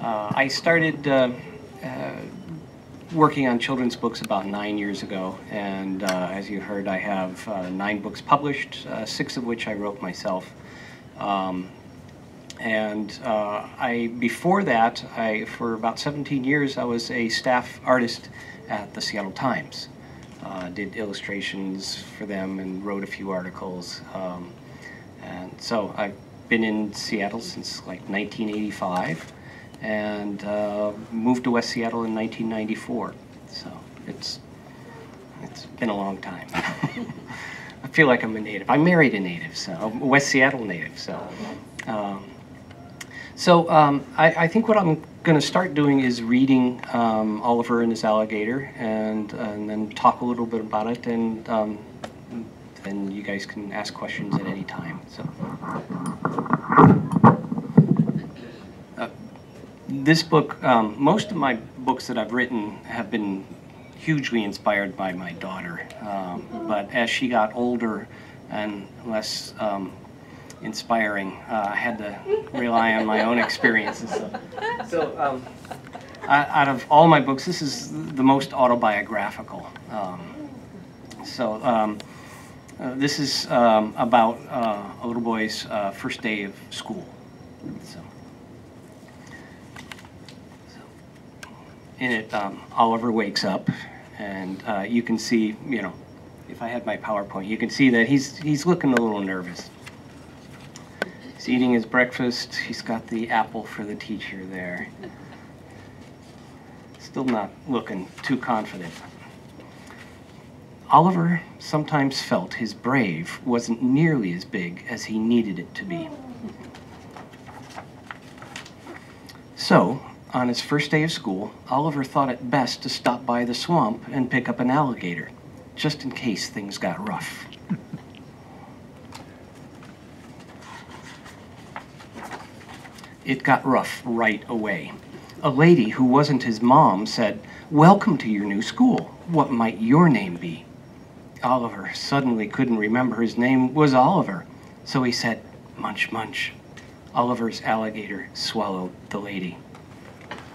I started working on children's books about 9 years ago, and as you heard, I have 9 books published, 6 of which I wrote myself. Before that, for about 17 years, I was a staff artist at the Seattle Times. Did illustrations for them and wrote a few articles. And so I've been in Seattle since like 1985 and moved to West Seattle in 1994. So it's been a long time. I feel like I'm a native. I married a native, so a West Seattle native. I think what I'm going to start doing is reading Oliver and his Alligator, and then talk a little bit about it, and then you guys can ask questions at any time. So, this book, most of my books that I've written have been hugely inspired by my daughter, but as she got older and less inspiring, I had to rely on my own experiences. Out of all my books, this is the most autobiographical. This is about a little boy's first day of school. In it, Oliver wakes up, and you can see, you know, if I had my PowerPoint, you can see that he's looking a little nervous. He's eating his breakfast. He's got the apple for the teacher there. Still not looking too confident. Oliver sometimes felt his brave wasn't nearly as big as he needed it to be. So, on his first day of school, Oliver thought it best to stop by the swamp and pick up an alligator, just in case things got rough. It got rough right away. A lady who wasn't his mom said, "Welcome to your new school. What might your name be?" Oliver suddenly couldn't remember his name was Oliver, so he said, "Munch, munch." Oliver's alligator swallowed the lady.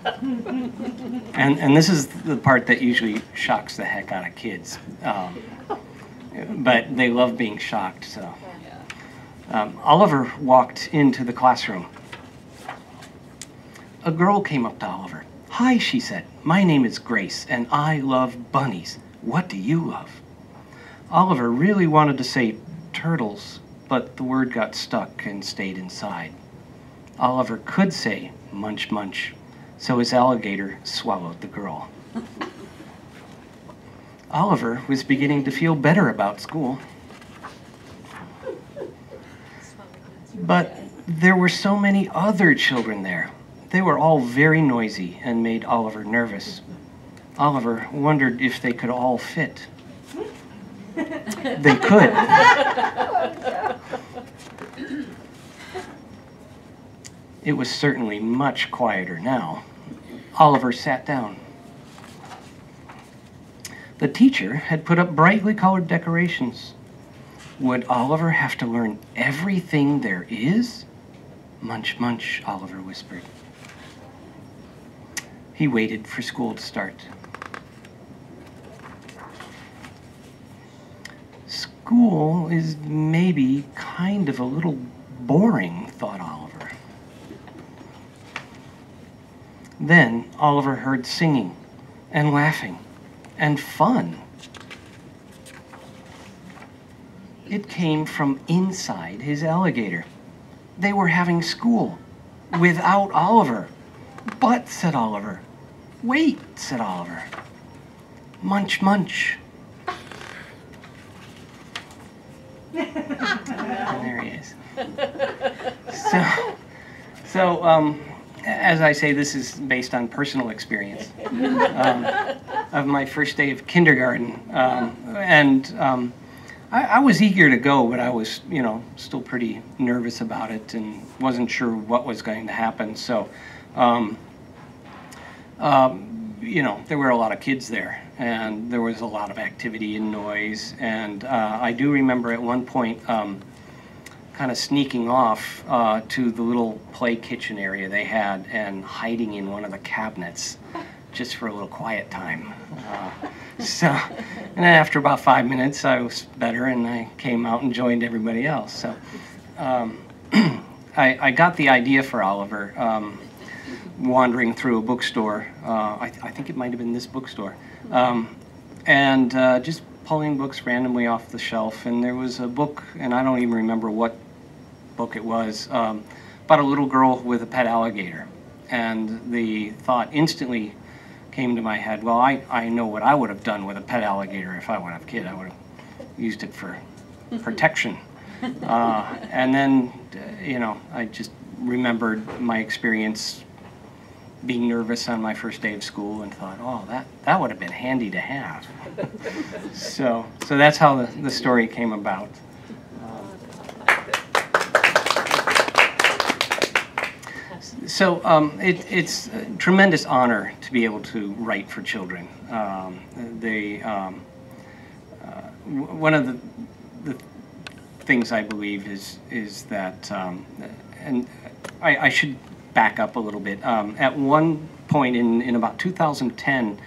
And this is the part that usually shocks the heck out of kids. But they love being shocked, so. Oliver walked into the classroom. A girl came up to Oliver. "Hi," she said. "My name is Grace, and I love bunnies. What do you love?" Oliver really wanted to say turtles, but the word got stuck and stayed inside. Oliver could say munch, munch, so his alligator swallowed the girl. Oliver was beginning to feel better about school. But there were so many other children there. They were all very noisy and made Oliver nervous. Oliver wondered if they could all fit. They could. It was certainly much quieter now. Oliver sat down. The teacher had put up brightly colored decorations. Would Oliver have to learn everything there is? Munch, munch, Oliver whispered. He waited for school to start. School is maybe kind of a little boring, thought Oliver. Then Oliver heard singing and laughing and fun. It came from inside his alligator. They were having school without Oliver. "But," said Oliver. "Wait," said Oliver. "Munch, munch." And there he is. As I say, this is based on personal experience of my first day of kindergarten. I was eager to go, but I was, you know, still pretty nervous about it and wasn't sure what was going to happen. So, you know, there were a lot of kids there, and there was a lot of activity and noise. And I do remember at one point, kind of sneaking off to the little play kitchen area they had and hiding in one of the cabinets just for a little quiet time. And after about 5 minutes, I was better, and I came out and joined everybody else. So I got the idea for Oliver wandering through a bookstore. I think it might have been this bookstore. And just pulling books randomly off the shelf. And there was a book, and I don't even remember what book it was, about a little girl with a pet alligator. And the thought instantly came to my head, well, I know what I would have done with a pet alligator if I would have a kid. I would have used it for protection. And then, you know, I just remembered my experience being nervous on my first day of school and thought, oh, that would have been handy to have. So that's how the story came about. So it's a tremendous honor to be able to write for children. One of the things I believe is that, and I should back up a little bit. At one point in about 2010,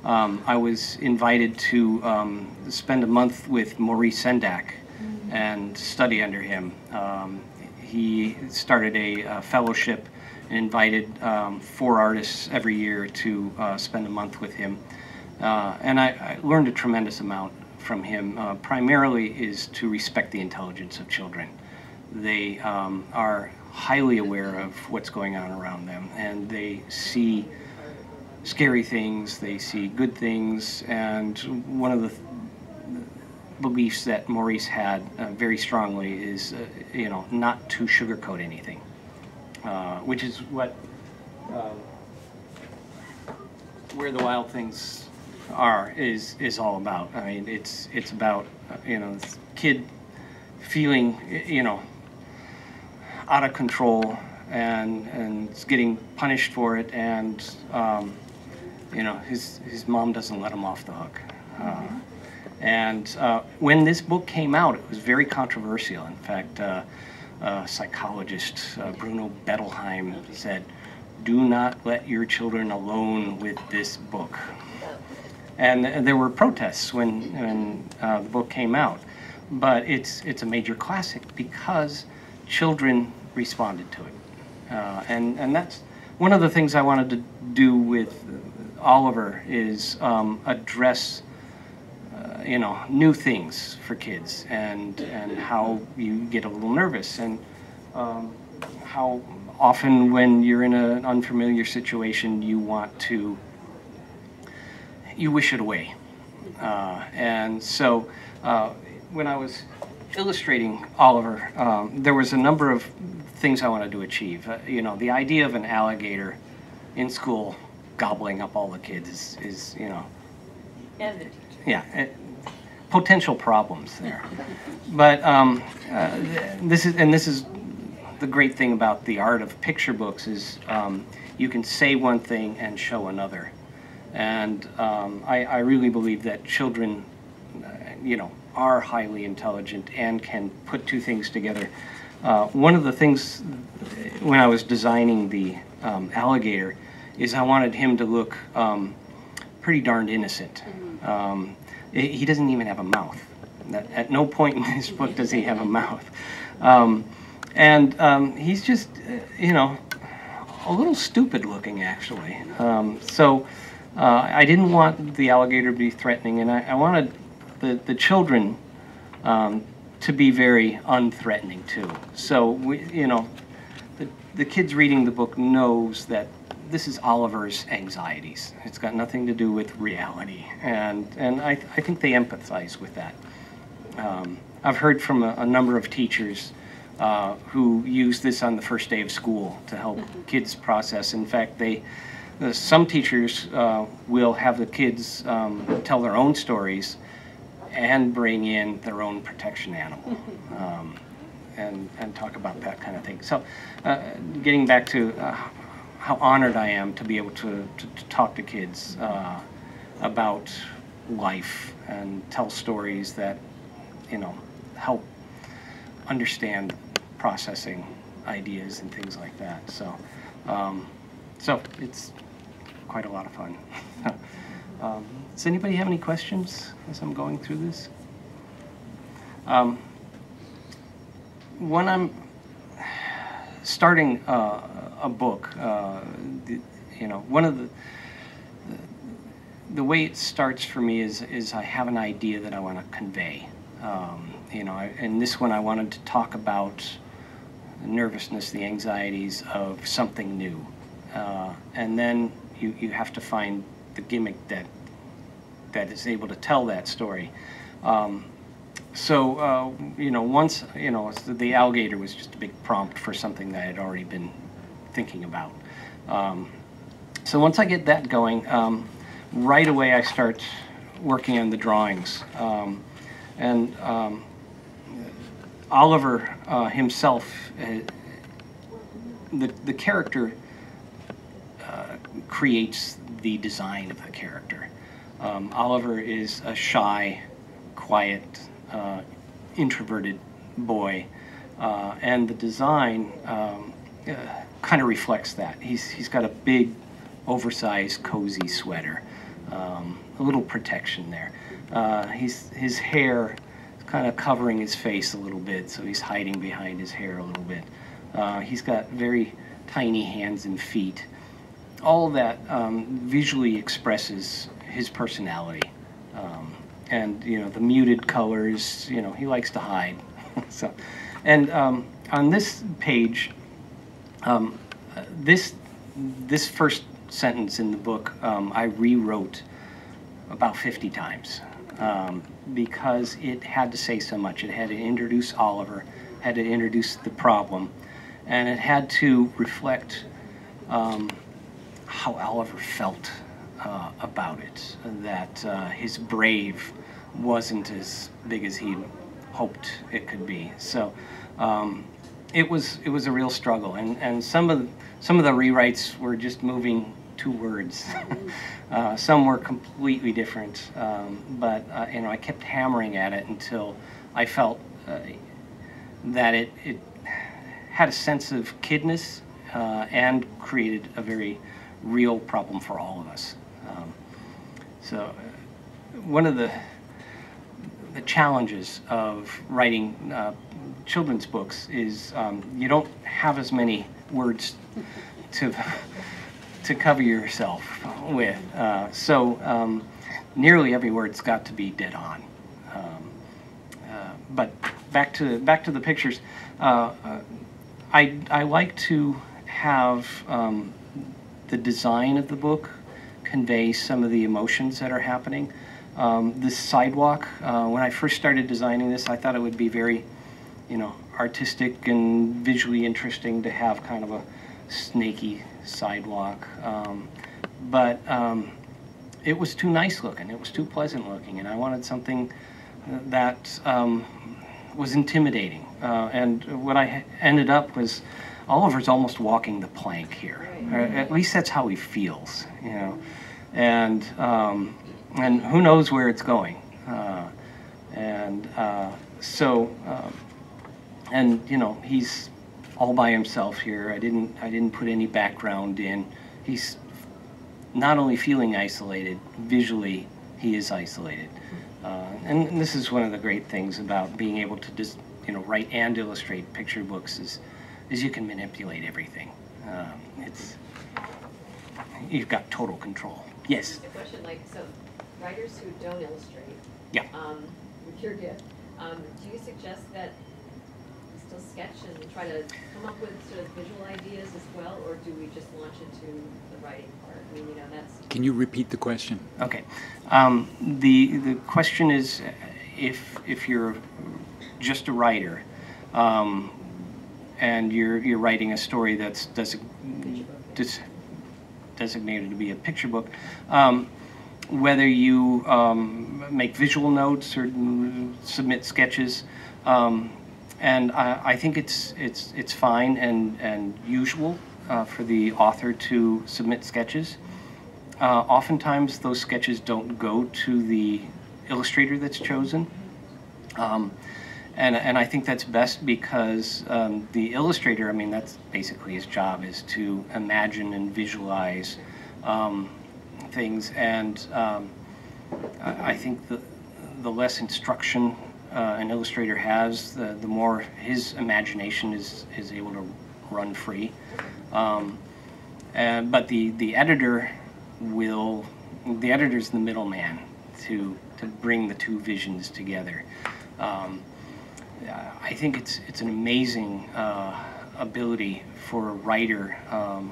I was invited to spend a month with Maurice Sendak and study under him. He started a fellowship and invited 4 artists every year to spend a month with him. And I learned a tremendous amount from him. Primarily is to respect the intelligence of children. They are highly aware of what's going on around them, and they see scary things, they see good things, and one of the beliefs that Maurice had very strongly is, you know, not to sugarcoat anything, which is what Where the Wild Things Are is all about. I mean, it's about you know, this kid feeling, you know, out of control and getting punished for it, and you know, his mom doesn't let him off the hook. And when this book came out, it was very controversial. In fact, psychologist Bruno Bettelheim said, "Do not let your children alone with this book." And there were protests when the book came out, but it's a major classic because children responded to it, and that's one of the things I wanted to do with Oliver is address you know, new things for kids, and how you get a little nervous, and how often when you're in an unfamiliar situation you wish it away. And so when I was illustrating Oliver, there was a number of things I wanted to achieve. You know, the idea of an alligator in school gobbling up all the kids is you know, And the teacher. yeah, potential problems there. But this is the great thing about the art of picture books is you can say one thing and show another. And I really believe that children, you know, are highly intelligent and can put two things together. One of the things when I was designing the alligator is I wanted him to look pretty darned innocent. He doesn't even have a mouth. At no point in this book does he have a mouth. And he's just, you know, a little stupid looking, actually. So I didn't want the alligator to be threatening, and I wanted the children to be very unthreatening, too. So, you know, the kids reading the book knows that this is Oliver's anxieties. It's got nothing to do with reality, and I think they empathize with that. I've heard from a number of teachers who use this on the first day of school to help kids process. In fact, some teachers will have the kids tell their own stories and bring in their own protection animal, and talk about that kind of thing. So, getting back to how honored I am to be able to talk to kids about life and tell stories that, you know, help understand processing ideas and things like that. So, so it's quite a lot of fun. Does anybody have any questions as I'm going through this? When I'm starting a book, you know, one of the way it starts for me is I have an idea that I want to convey. You know, in this one I wanted to talk about the nervousness, the anxieties of something new, and then you have to find the gimmick that is able to tell that story. So, you know, once, you know, the alligator was just a big prompt for something that I had already been thinking about. So once I get that going, right away I start working on the drawings. And Oliver himself, the character creates the design of the character. Oliver is a shy, quiet, introverted boy, and the design kind of reflects that. He's got a big, oversized, cozy sweater, a little protection there. His hair is kind of covering his face a little bit, so he's hiding behind his hair a little bit. He's got very tiny hands and feet. All of that visually expresses his personality. And, you know, the muted colors, you know, he likes to hide. So, and on this page, this first sentence in the book, I rewrote about 50 times because it had to say so much. It had to introduce Oliver, had to introduce the problem, and it had to reflect how Oliver felt about it, that his brave wasn't as big as he hoped it could be. So it was a real struggle, and some of the rewrites were just moving 2 words. Some were completely different, but you know, I kept hammering at it until I felt that it had a sense of kidness and created a very real problem for all of us. So one of the challenges of writing children's books is you don't have as many words to cover yourself with. So nearly every word's got to be dead on. But back to the pictures. I like to have the design of the book convey some of the emotions that are happening. This sidewalk, when I first started designing this, I thought it would be very, you know, artistic and visually interesting to have kind of a snaky sidewalk. But it was too nice looking, it was too pleasant looking, and I wanted something that was intimidating. And what I ended up was Oliver's almost walking the plank here. Or at least that's how he feels, you know. And who knows where it's going. And you know, he's all by himself here. I didn't put any background in. He's not only feeling isolated, visually he is isolated. And this is one of the great things about being able to just, you know, write and illustrate picture books is you can manipulate everything. You've got total control. Yes? Just a question, like, so writers who don't illustrate, yeah. With your gift, do you suggest that you still sketch and try to come up with sort of visual ideas as well, or do we just launch into the writing part? I mean, you know, that's... Can you repeat the question? Okay. The question is, if you're just a writer, and you're writing a story that's designated to be a picture book, whether you make visual notes or submit sketches, and I think it's fine and usual for the author to submit sketches. Oftentimes those sketches don't go to the illustrator that's chosen. and I think that's best because the illustrator, I mean, that's basically his job, is to imagine and visualize things, and I think the less instruction an illustrator has, the more his imagination is able to run free. But the editor the editor's the middleman to bring the two visions together. I think it's an amazing ability for a writer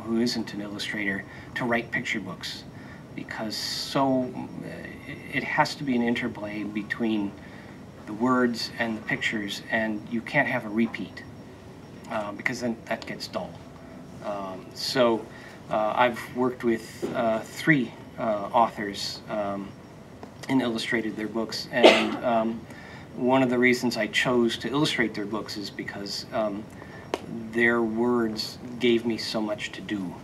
who isn't an illustrator to write picture books, because it has to be an interplay between the words and the pictures, and you can't have a repeat because then that gets dull. I've worked with 3 authors and illustrated their books, and one of the reasons I chose to illustrate their books is because their words gave me so much to do.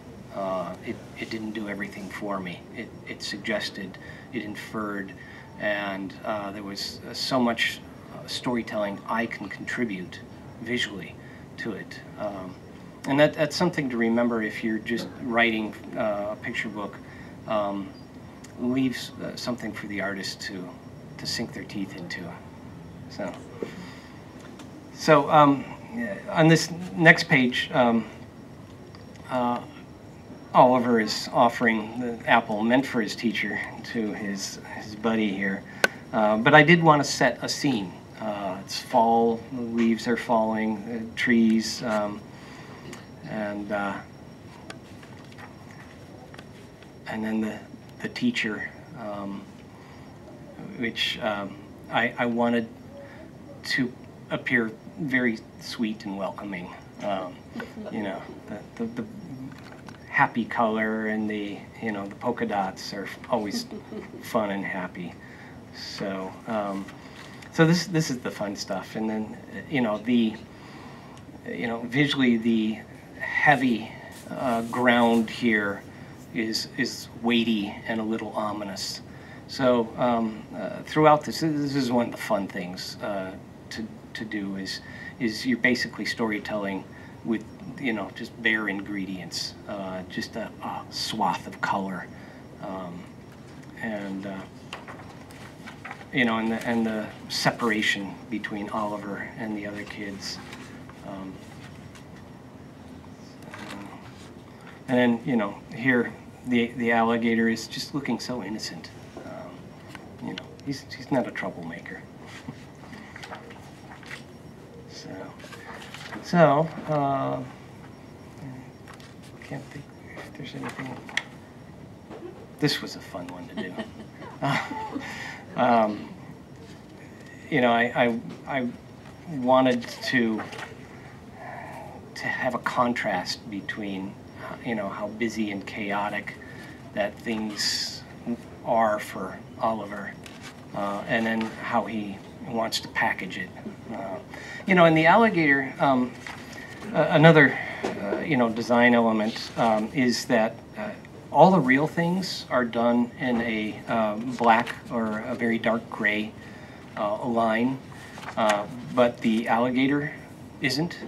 It didn't do everything for me. It suggested, it inferred, and there was so much storytelling I can contribute visually to it. And that's something to remember if you're just writing a picture book. Leaves something for the artist to sink their teeth into. So on this next page, Oliver is offering the apple meant for his teacher to his buddy here. But I did want to set a scene. It's fall, the leaves are falling, trees, and then the teacher, which I wanted to appear very sweet and welcoming. You know, the happy color and the polka dots are always fun and happy. So this is the fun stuff, and then visually the heavy ground here is weighty and a little ominous. So throughout this is one of the fun things to do is you're basically storytelling with just bare ingredients, just a swath of color, and the separation between Oliver and the other kids. And then here the alligator is just looking so innocent. He's not a troublemaker. So can't think if there's anything. This was a fun one to do. I wanted to have a contrast between how busy and chaotic that things are for Oliver, and then how he wants to package it. In the alligator, another design element is that all the real things are done in a black or a very dark gray line, but the alligator isn't.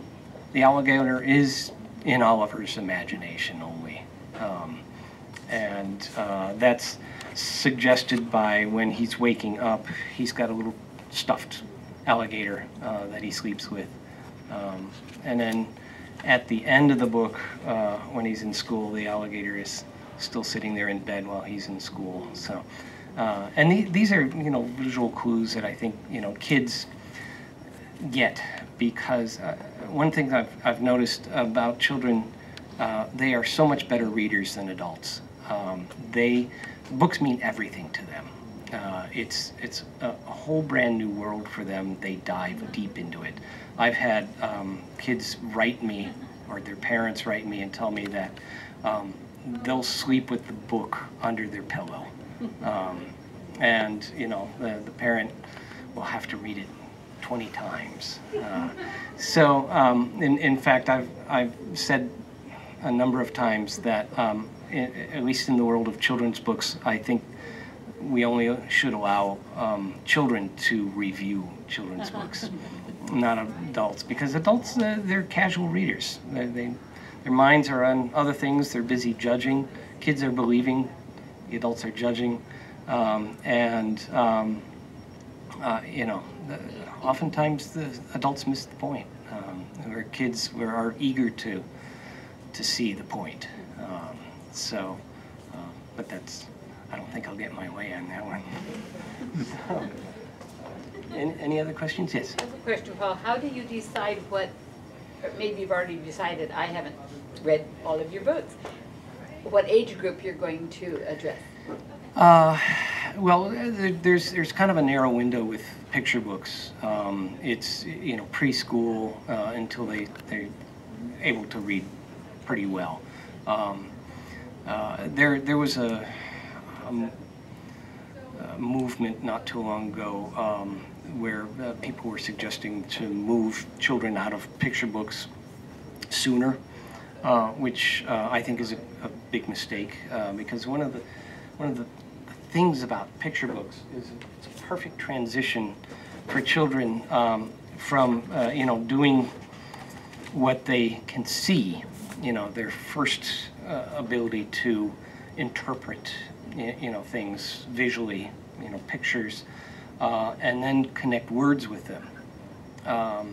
The alligator is in Oliver's imagination only, and that's suggested by when he's waking up. He's got a little stuffed alligator that he sleeps with, and then at the end of the book, when he's in school, the alligator is still sitting there in bed while he's in school. So, and these are visual clues that I think kids get, because one thing I've noticed about children, they are so much better readers than adults. Books mean everything to them. It's a whole brand new world for them. They dive deep into it. I've had kids write me, or their parents write me and tell me that they'll sleep with the book under their pillow, and the parent will have to read it 20 times. In fact, I've said a number of times that at least in the world of children's books, I think we only should allow children to review children's books. not adults, because adults, they're casual readers. Their minds are on other things. They're busy judging. Kids are believing. The adults are judging. Oftentimes the adults miss the point. Where kids are eager to see the point. But I don't think I'll get my way on that one. Any other questions? Yes. I have a question, Paul. How do you decide what, or maybe you've already decided, I haven't read all of your books, what age group you're going to address? Well, there's kind of a narrow window with picture books. It's preschool until they're able to read pretty well. There was a movement not too long ago where people were suggesting to move children out of picture books sooner, which I think is a big mistake, because one of the things about picture books is it's a perfect transition for children from doing what they can see, their first ability to interpret things visually, pictures, and then connect words with them. I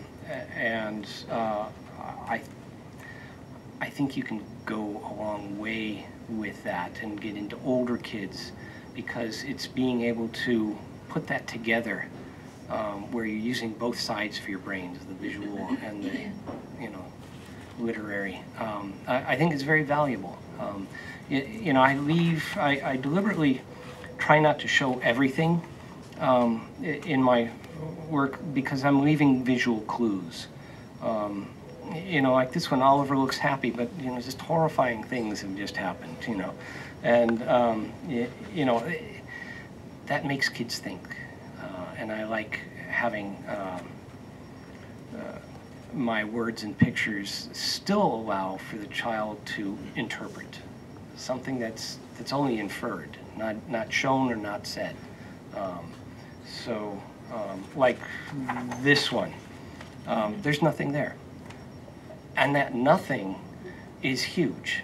think you can go a long way with that and get into older kids, because it's being able to put that together, where you're using both sides of your brains, the visual and the literary. I think it's very valuable. I deliberately try not to show everything in my work, because I'm leaving visual clues. Like this one, Oliver looks happy, but just horrifying things have just happened. And that makes kids think, and I like having my words and pictures still allow for the child to interpret something that's only inferred, not shown or not said. Like this one, there's nothing there. And that nothing is huge.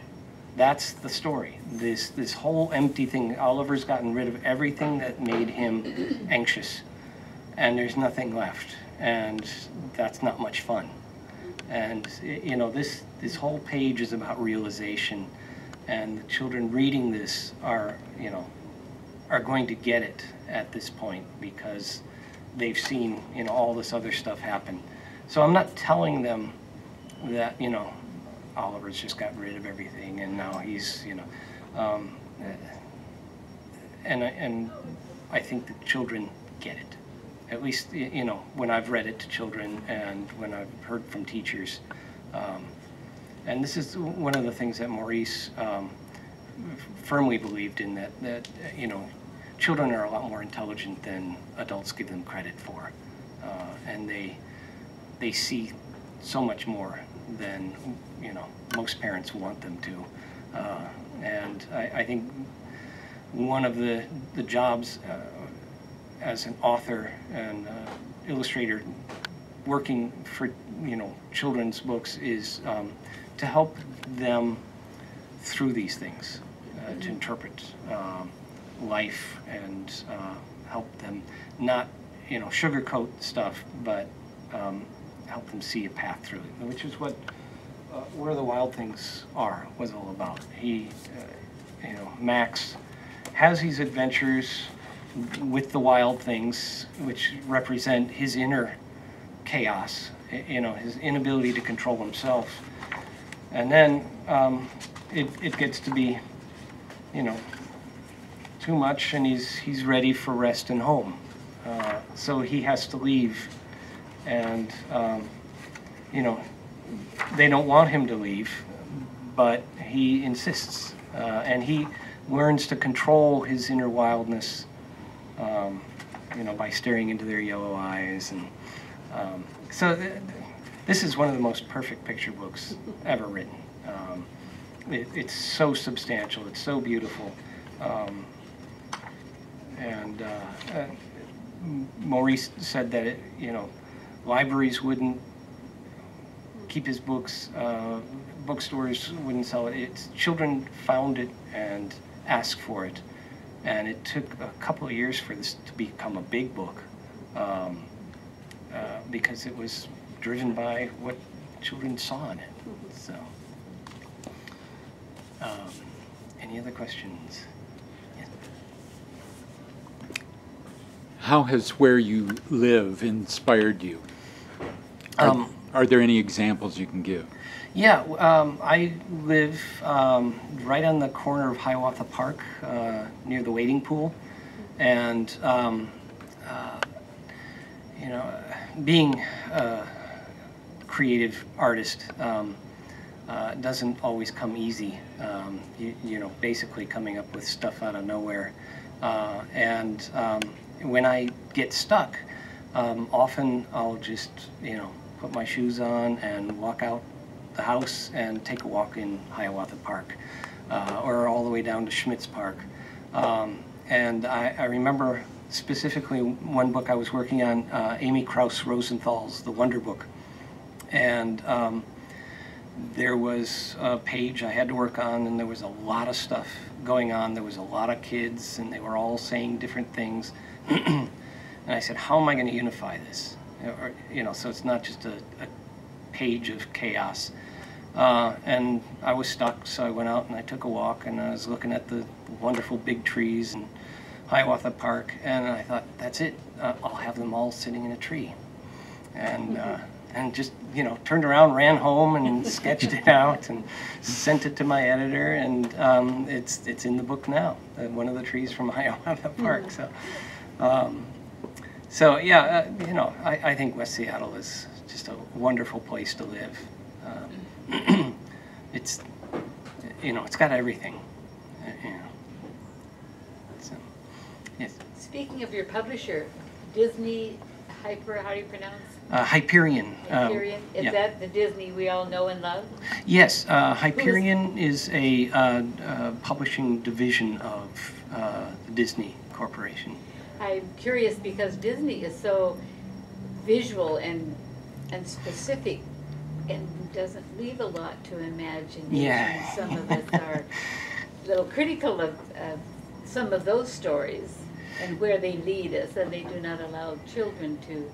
That's the story. This whole empty thing, Oliver's gotten rid of everything that made him anxious, and there's nothing left. And that's not much fun. And this whole page is about realization, and the children reading this are going to get it at this point, because they've seen all this other stuff happen. So I'm not telling them that Oliver's just got rid of everything and now he's and I think the children get it. At least when I've read it to children and when I've heard from teachers. And this is one of the things that Maurice firmly believed in, that children are a lot more intelligent than adults give them credit for, and they see so much more than most parents want them to. And I think one of the jobs as an author and illustrator working for children's books is to help them through these things, to interpret life and help them not sugarcoat stuff, but help them see a path through it, which is what Where the Wild Things Are was all about. He, Max has these adventures with the wild things, which represent his inner chaos, his inability to control himself. And then it gets to be, too much, and he's ready for rest and home. So he has to leave, and they don't want him to leave, but he insists, and he learns to control his inner wildness, by staring into their yellow eyes. And so this is one of the most perfect picture books ever written. It's so substantial, it's so beautiful, and Maurice said that libraries wouldn't keep his books, bookstores wouldn't sell it. Children found it and asked for it. And it took a couple of years for this to become a big book, because it was driven by what children saw in it. So, any other questions? Yes. How has where you live inspired you? Are there any examples you can give? Yeah, I live right on the corner of Hiawatha Park, near the wading pool, and you know, being a creative artist doesn't always come easy. You know, basically coming up with stuff out of nowhere, and when I get stuck, often I'll just, you know, put my shoes on and walk out the house and take a walk in Hiawatha Park, or all the way down to Schmid's Park. And I remember specifically one book I was working on, Amy Krauss Rosenthal's The Wonder Book. And there was a page I had to work on, and there was a lot of stuff going on. There was a lot of kids, and they were all saying different things. And I said, how am I going to unify this? Or, you know, so it's not just a page of chaos. And I was stuck, so I went out and I took a walk, and I was looking at the wonderful big trees in Hiawatha Park, and I thought, that's it. I'll have them all sitting in a tree. And just, you know, turned around, ran home, and sketched it out, and sent it to my editor, and it's in the book now, one of the trees from Hiawatha Park. So yeah, you know, I think West Seattle is just a wonderful place to live. It's, you know, it's got everything. You know. So, yes. Speaking of your publisher, Disney Hyper, how do you pronounce? Hyperion. Hyperion. Is yeah. that the Disney we all know and love? Yes, Hyperion is a publishing division of the Disney Corporation. I'm curious because Disney is so visual and specific and doesn't leave a lot to imagination. Yeah. Some of us are a little critical of some of those stories and where they lead us, and they do not allow children to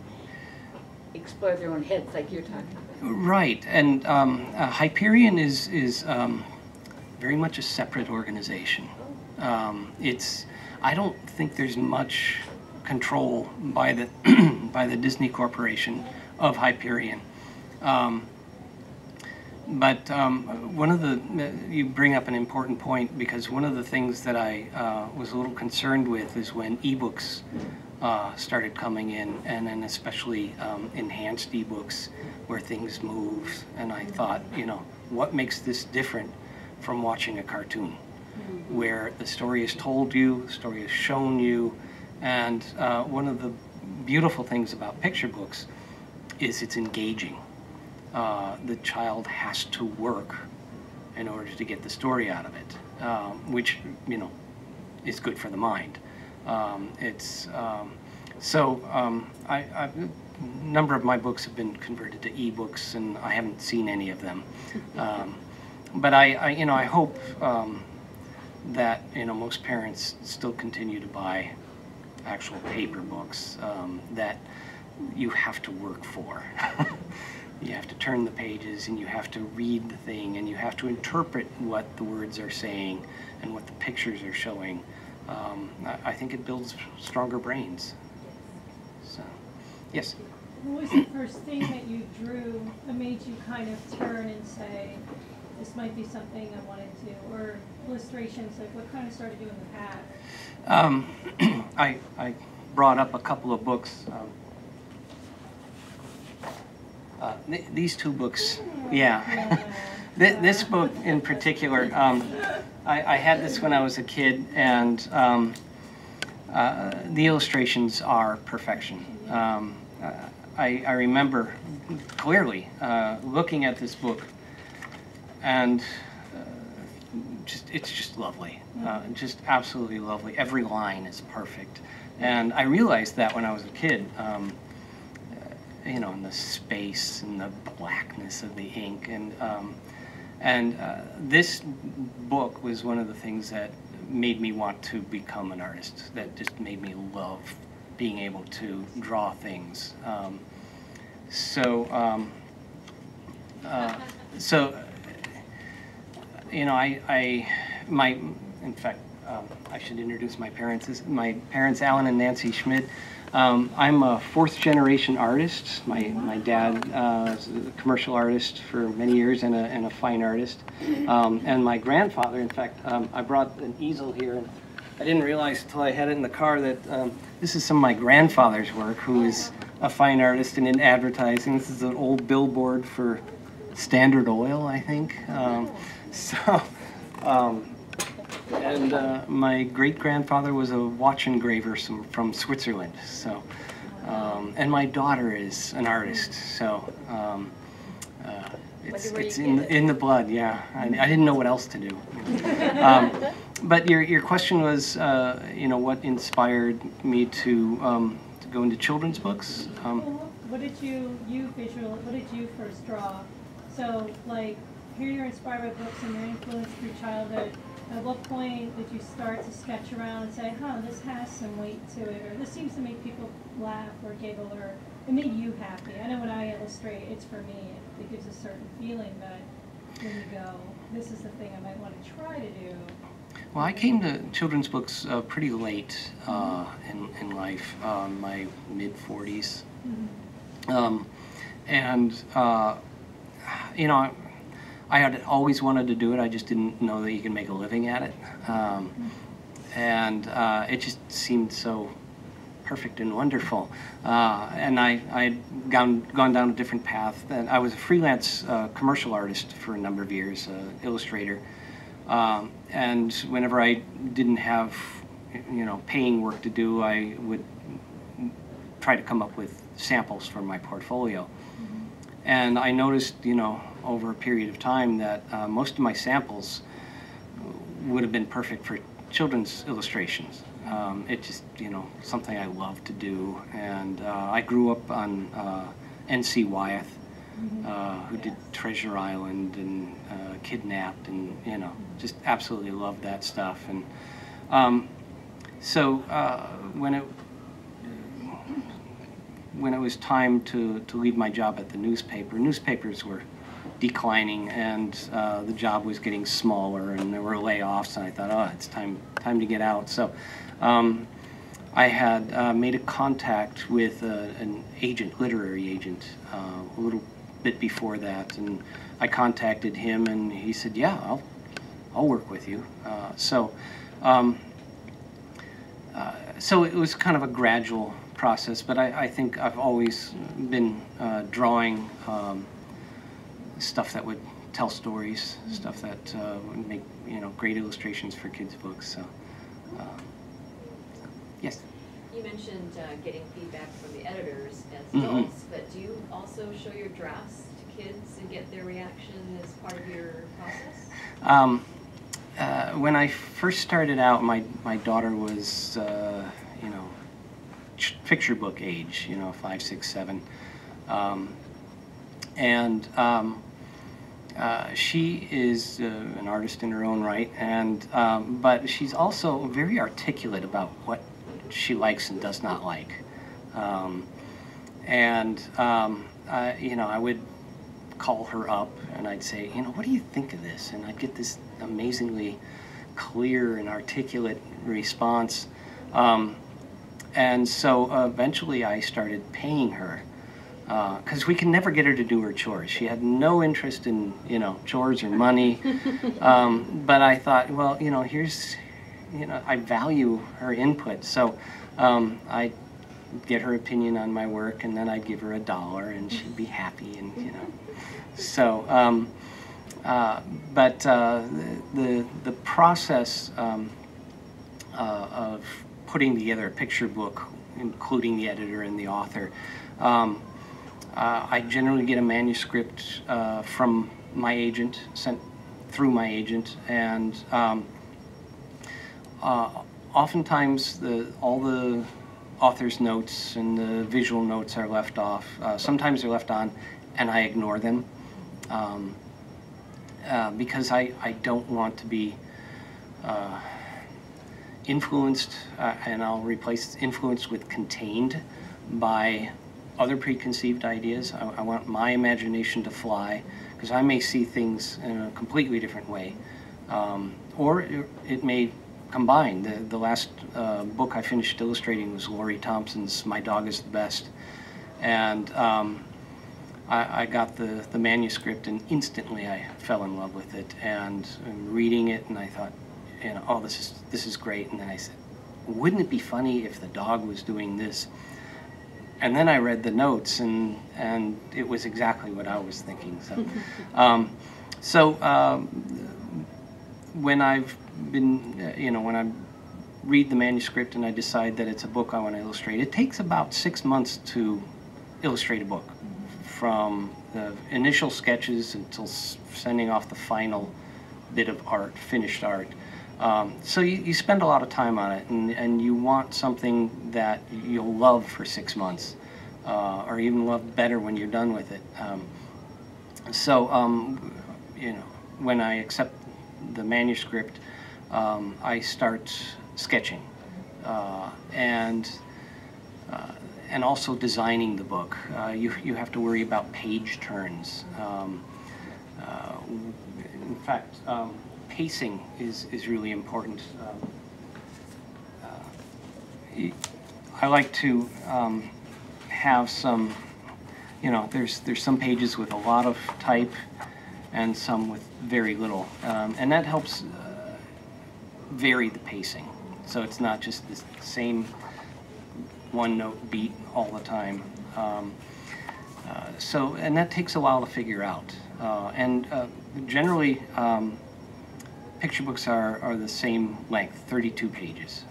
explore their own heads like you're talking about. Right, and Hyperion is very much a separate organization. I don't think there's much control by the by the Disney Corporation of Hyperion. But one of the, you bring up an important point, because one of the things that I was a little concerned with is when ebooks started coming in, and then especially enhanced ebooks where things move. And I thought, you know, what makes this different from watching a cartoon, where the story is told you, the story is shown you, and one of the beautiful things about picture books is it's engaging. The child has to work in order to get the story out of it, which, you know, is good for the mind. A number of my books have been converted to ebooks, and I haven't seen any of them. But I hope that, you know, most parents still continue to buy actual paper books that you have to work for. You have to turn the pages, and you have to read the thing, and you have to interpret what the words are saying and what the pictures are showing. I think it builds stronger brains. So, yes? What was the first thing that you drew that made you kind of turn and say, this might be something I want to do? Or illustrations, like what kind of started you in the path? I brought up a couple of books. These two books, yeah. This book in particular, I had this when I was a kid, and the illustrations are perfection. I remember clearly looking at this book, and it's just lovely, just absolutely lovely. Every line is perfect, and I realized that when I was a kid. you know, and the space and the blackness of the ink, and this book was one of the things that made me want to become an artist. That just made me love being able to draw things. So you know, in fact, I should introduce my parents. My parents, Alan and Nancy Schmid. I'm a fourth-generation artist. My dad was a commercial artist for many years and a fine artist. And my grandfather, in fact, I brought an easel here, and I didn't realize until I had it in the car that this is some of my grandfather's work, who is a fine artist and in advertising. This is an old billboard for Standard Oil, I think. And my great-grandfather was a watch engraver from Switzerland. So, and my daughter is an artist. So it's in the blood. Yeah, I didn't know what else to do. But your question was, you know, what inspired me to go into children's books? What did what did you first draw? So, like, here you're inspired by books and you're influenced through childhood. At what point did you start to sketch around and say, huh, this has some weight to it, or this seems to make people laugh or giggle, or it made you happy? I know when I illustrate, it's for me. It gives a certain feeling, but when you go, this is the thing I might want to try to do. Well, I came to children's books pretty late in life, my mid-40s. And, you know, I had always wanted to do it. I just didn't know that you can make a living at it. And it just seemed so perfect and wonderful. And I had gone down a different path. And I was a freelance commercial artist for a number of years, illustrator. And whenever I didn't have, you know, paying work to do, I would try to come up with samples for my portfolio. And I noticed, you know, over a period of time that most of my samples would have been perfect for children's illustrations. It just, you know, something I love to do. And I grew up on N.C. Wyeth, who did Treasure Island and Kidnapped, and, you know, just absolutely loved that stuff. And so when it was time to leave my job at the newspapers were declining, and the job was getting smaller, and there were layoffs, and I thought, oh, it's time to get out. So I had made a contact with an agent, literary agent, a little bit before that, and I contacted him, and he said, yeah, I'll work with you. So it was kind of a gradual process, but I think I've always been drawing stuff that would tell stories, stuff that would make, you know, great illustrations for kids' books. So, yes. You mentioned getting feedback from the editors as adults, but do you also show your drafts to kids and get their reaction as part of your process? When I first started out, my daughter was, you know, picture book age, you know, 5, 6, 7. She is an artist in her own right, and but she's also very articulate about what she likes and does not like. You know, I would call her up and I'd say, you know, what do you think of this? And I'd get this amazingly clear and articulate response. And so eventually I started paying her, because we could never get her to do her chores. She had no interest in, you know, chores or money. But I thought, well, you know, I value her input. So I'd get her opinion on my work, and then I'd give her $1 and she'd be happy, and, you know. So, the process of putting together a picture book, including the editor and the author, I generally get a manuscript from my agent, sent through my agent, and oftentimes all the author's notes and the visual notes are left off. Sometimes they're left on, and I ignore them because I don't want to be influenced, and I'll replace influenced with contained by other preconceived ideas. I want my imagination to fly, because I may see things in a completely different way, or it may combine. The last book I finished illustrating was Laurie Thompson's My Dog is the Best, and I got the manuscript, and instantly I fell in love with it, and reading it, and I thought, you know, oh, this is great. And then I said, wouldn't it be funny if the dog was doing this? And then I read the notes, and it was exactly what I was thinking. So, when I've been, when I read the manuscript and I decide that it's a book I want to illustrate, it takes about 6 months to illustrate a book, from the initial sketches until sending off the final bit of art, finished art. So you spend a lot of time on it, and you want something that you'll love for 6 months, or even love better when you're done with it. When I accept the manuscript, I start sketching, and also designing the book. You have to worry about page turns. In fact, pacing is really important. I like to have some, there's some pages with a lot of type and some with very little, and that helps vary the pacing, so it's not just the same one note beat all the time. And that takes a while to figure out, and generally picture books are the same length, 32 pages.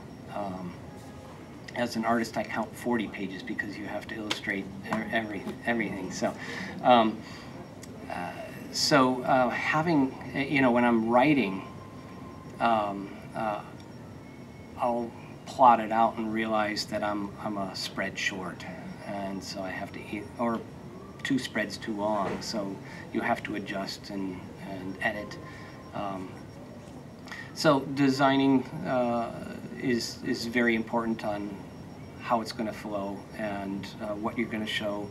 As an artist, I count 40 pages because you have to illustrate everything. Having, when I'm writing, I'll plot it out and realize that I'm a spread short, and so I have to or 2 spreads too long, so you have to adjust and edit. So designing is very important on how it's going to flow and what you're going to show.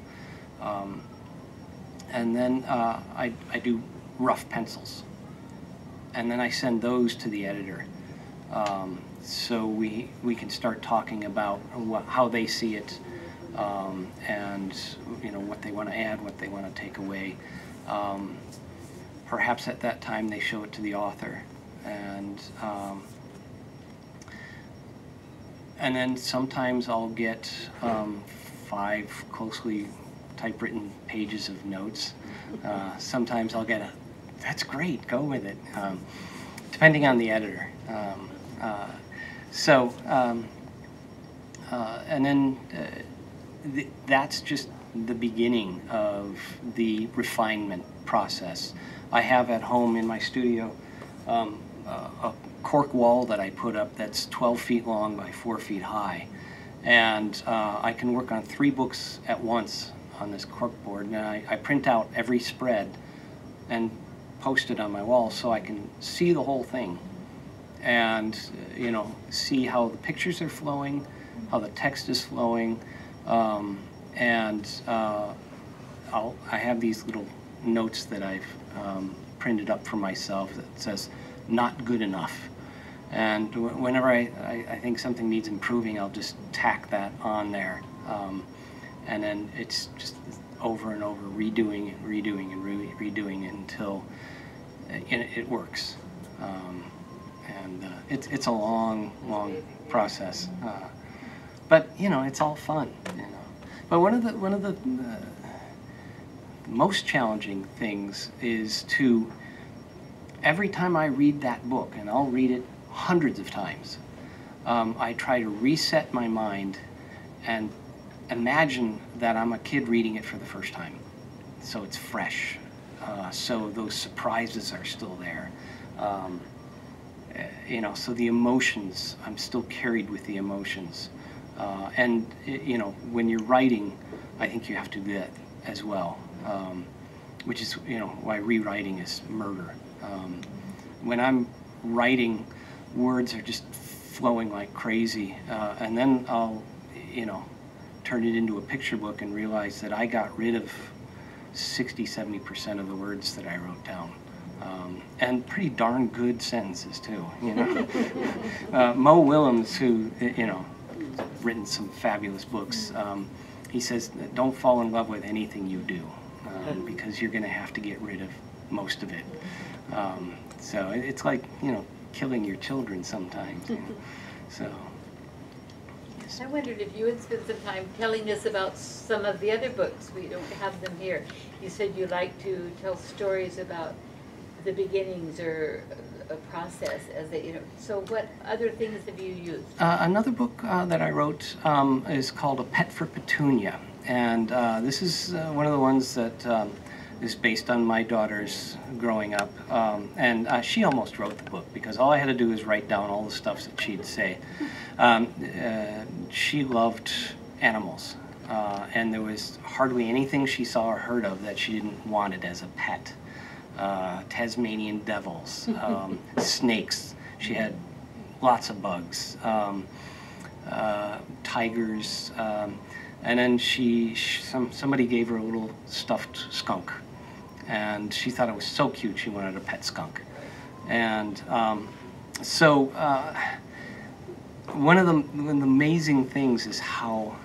And then I do rough pencils, and then I send those to the editor. So we can start talking about how they see it, and what they want to add, what they want to take away. Perhaps at that time they show it to the author, and then sometimes I'll get 5 closely typewritten pages of notes. Sometimes I'll get that's great, go with it, depending on the editor. And then that's just the beginning of the refinement process. I have at home in my studio a cork wall that I put up that's 12 feet long by 4 feet high, and I can work on 3 books at once on this cork board, and I print out every spread and post it on my wall so I can see the whole thing, and see how the pictures are flowing, how the text is flowing, and I have these little notes that I've printed up for myself that says "not good enough," and whenever I think something needs improving, I'll just tack that on there, and then it's just over and over, redoing it, redoing and redoing it until it works. And it's a long process, but it's all fun. But one of the most challenging things is to, every time I read that book, and I'll read it hundreds of times, I try to reset my mind and imagine that I'm a kid reading it for the first time, so it's fresh, so those surprises are still there. So the emotions, I'm still carried with the emotions. And you know, when you're writing, I think you have to do that as well, which is, you know, why rewriting is murder. When I'm writing, words are just flowing like crazy, and then I'll, you know, turn it into a picture book and realize that I got rid of 60–70% of the words that I wrote down. And pretty darn good sentences too, you know. Mo Willems, who, you know, written some fabulous books, he says, don't fall in love with anything you do, because you're going to have to get rid of most of it. So it's like, you know, killing your children sometimes, you know. So. I wondered if you would spend some time telling us about some of the other books. We don't have them here. You said you like to tell stories about the beginnings or a process as they, you know. So what other things have you used? Another book that I wrote is called A Pet for Petunia, and this is one of the ones that is based on my daughter's growing up, and she almost wrote the book because all I had to do was write down all the stuff that she'd say. She loved animals, and there was hardly anything she saw or heard of that she didn't want it as a pet. Tasmanian devils, snakes. She had lots of bugs, tigers, and then somebody gave her a little stuffed skunk, and she thought it was so cute she wanted a pet skunk. And so one of the amazing things is how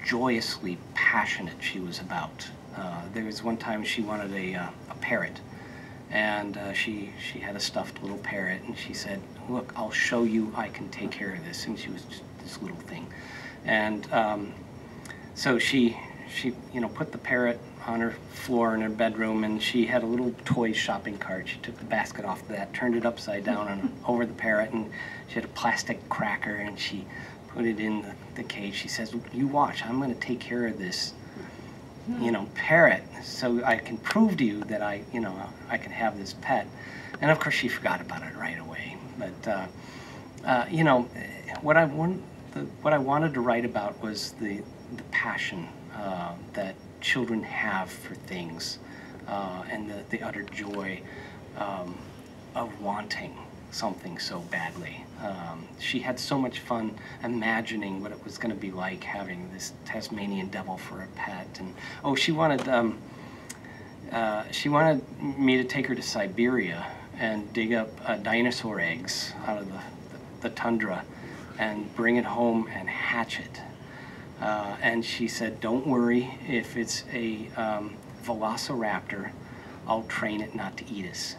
joyously passionate she was about. There was one time she wanted a parrot, and she had a stuffed little parrot, and she said, look, I'll show you I can take care of this. And she was just this little thing. And so she you know, put the parrot on her floor in her bedroom, and she had a little toy shopping cart. She took the basket off of that, turned it upside down and over the parrot, and she had a plastic cracker, and she put it in the cage. She says, you watch, I'm going to take care of this, you know, parrot, so I can prove to you that I can have this pet. And of course she forgot about it right away. But you know, what I wanted to write about was the passion that children have for things, and the utter joy of wanting something so badly. She had so much fun imagining what it was going to be like having this Tasmanian devil for a pet. And oh, she wanted me to take her to Siberia and dig up dinosaur eggs out of the tundra and bring it home and hatch it. And she said, don't worry, if it's a velociraptor, I'll train it not to eat us.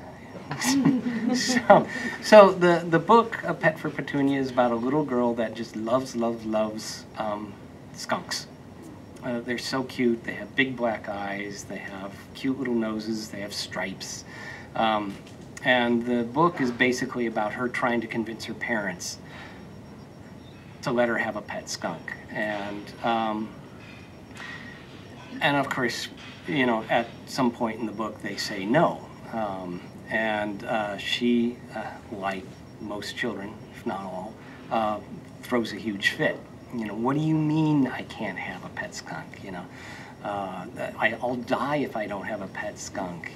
So the book, A Pet for Petunia, is about a little girl that just loves skunks. They're so cute. They have big black eyes. They have cute little noses. They have stripes. And the book is basically about her trying to convince her parents to let her have a pet skunk. And of course, you know, at some point in the book they say no. And she, like most children, if not all, throws a huge fit. You know, what do you mean I can't have a pet skunk? You know, I'll die if I don't have a pet skunk.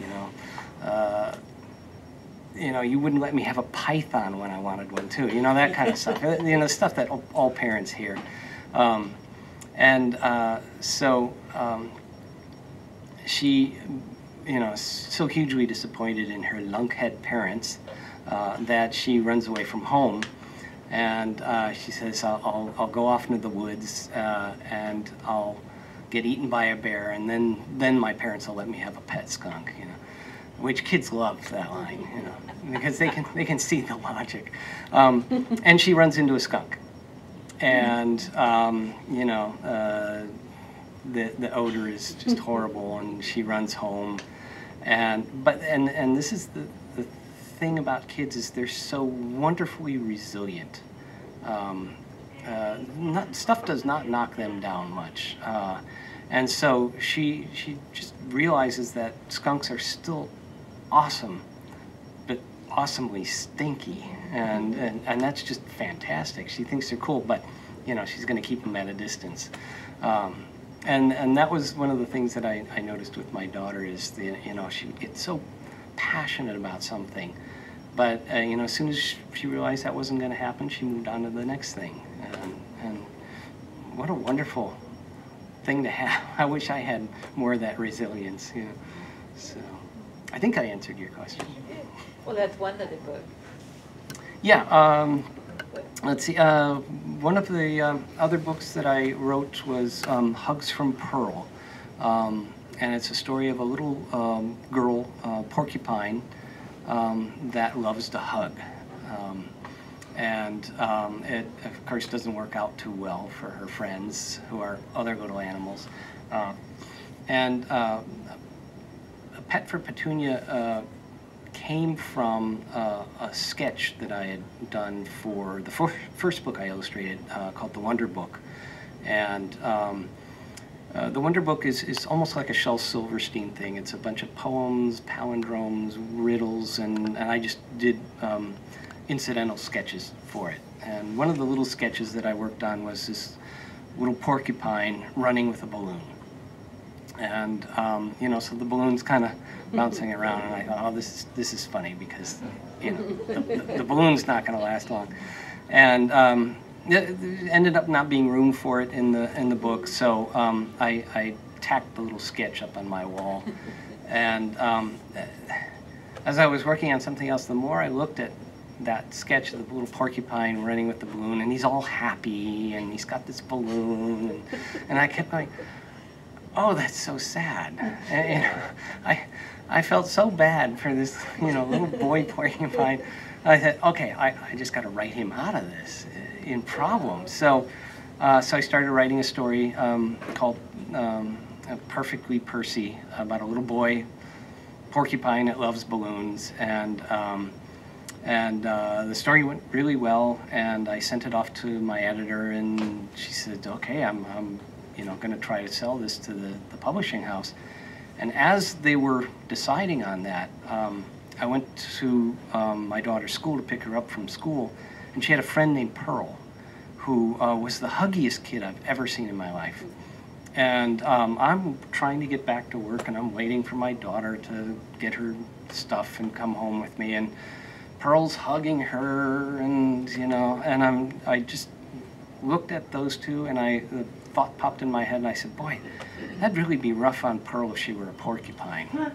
You know, you wouldn't let me have a python when I wanted one too. You know, that kind of stuff. You know, stuff that all parents hear. So she, you know, is so hugely disappointed in her lunkhead parents that she runs away from home, and she says, I'll go off into the woods and I'll get eaten by a bear, and then my parents will let me have a pet skunk. You know, which kids love that line, you know, because they can see the logic. And she runs into a skunk, and you know, the odor is just horrible, and she runs home. And this is the thing about kids, is they're so wonderfully resilient. Stuff does not knock them down much. And so she just realizes that skunks are still awesome, but awesomely stinky, and that's just fantastic. She thinks they're cool, but you know, she's going to keep him at a distance. And that was one of the things that I noticed with my daughter is, you know, she would get so passionate about something. But, you know, as soon as she realized that wasn't going to happen, she moved on to the next thing. And what a wonderful thing to have. I wish I had more of that resilience, you know. So I think I answered your question. Well, that's one of the books. Yeah. Let's see. One of the other books that I wrote was Hugs from Pearl. And it's a story of a little girl, porcupine, that loves to hug. And it, of course, doesn't work out too well for her friends, who are other little animals. And A Pet for Petunia came from a sketch that I had done for the first book I illustrated, called The Wonder Book. And The Wonder Book is almost like a Shel Silverstein thing. It's a bunch of poems, palindromes, riddles, and I just did incidental sketches for it. And one of the little sketches that I worked on was this little porcupine running with a balloon. And you know, so the balloon's kind of bouncing around, and I thought, oh, this is funny, because, you know, the balloon's not going to last long. And it ended up not being room for it in the book, so I tacked the little sketch up on my wall. And as I was working on something else, the more I looked at that sketch of the little porcupine running with the balloon, and he's all happy, and he's got this balloon, and I kept going, oh, that's so sad. And, you know, I felt so bad for this, you know, little boy porcupine. I said, okay, I just got to write him out of this in problems. So I started writing a story called Perfectly Percy, about a little boy porcupine that loves balloons. And the story went really well, and I sent it off to my editor, and she said, okay, I'm you know, going to try to sell this to the publishing house. And as they were deciding on that, I went to my daughter's school to pick her up from school, and she had a friend named Pearl, who was the huggiest kid I've ever seen in my life. And I'm trying to get back to work, and I'm waiting for my daughter to get her stuff and come home with me, and Pearl's hugging her, and, you know, and I just looked at those two, and the thought popped in my head, and I said, boy, that'd really be rough on Pearl if she were a porcupine.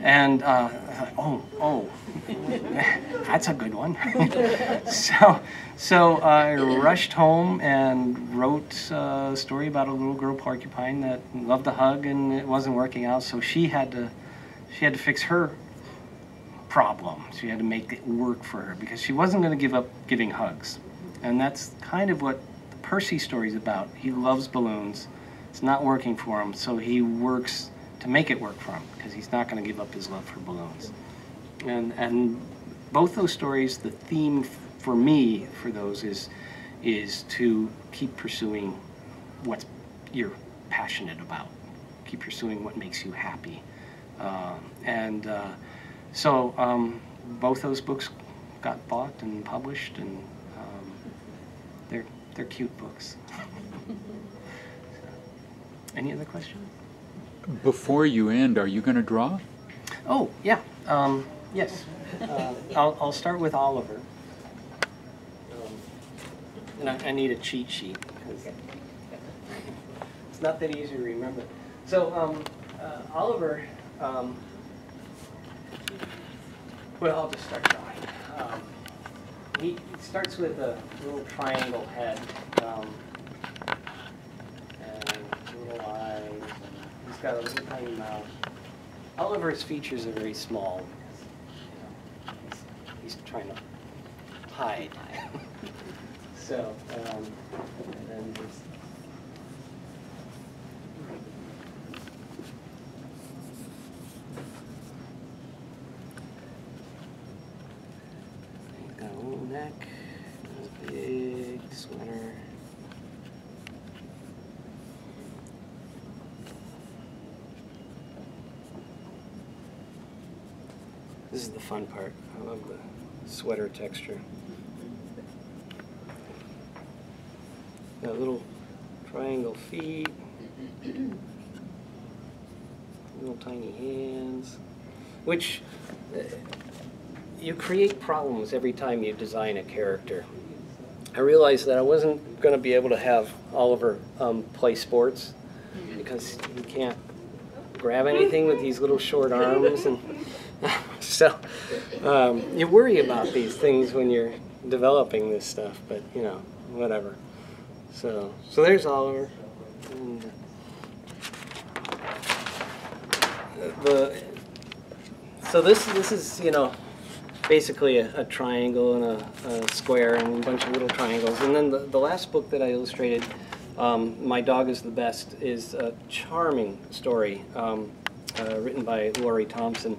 And I thought, oh, that's a good one. so I rushed home and wrote a story about a little girl porcupine that loved to hug, and it wasn't working out, so she had to fix her problem. She had to make it work for her, because she wasn't going to give up giving hugs. And that's kind of what the Percy story's about. He loves balloons. It's not working for him, so he works to make it work for him, because he's not going to give up his love for balloons. And both those stories, the theme for me for those is to keep pursuing what you're passionate about. Keep pursuing what makes you happy. So both those books got bought and published, and they're cute books. So, any other questions? Before you end, are you going to draw? Oh, yeah. Yes. I'll start with Oliver. And I need a cheat sheet, because it's not that easy to remember. So Oliver, well, I'll just start drawing. He starts with a little triangle head, and little eyes. He's got a little tiny mouth. Oliver's features are very small, because, you know, he's trying to hide. So, and then there's got a little neck, a big sweater. This is the fun part. I love the sweater texture. Got little triangle feet, little tiny hands, which you create problems every time you design a character. I realized that I wasn't going to be able to have Oliver play sports because he can't grab anything with these little short arms, and so you worry about these things when you're developing this stuff. But you know, whatever. So there's Oliver. And so this is, you know, basically a triangle and a square and a bunch of little triangles. And then the last book that I illustrated, My Dog is the Best, is a charming story written by Laurie Thompson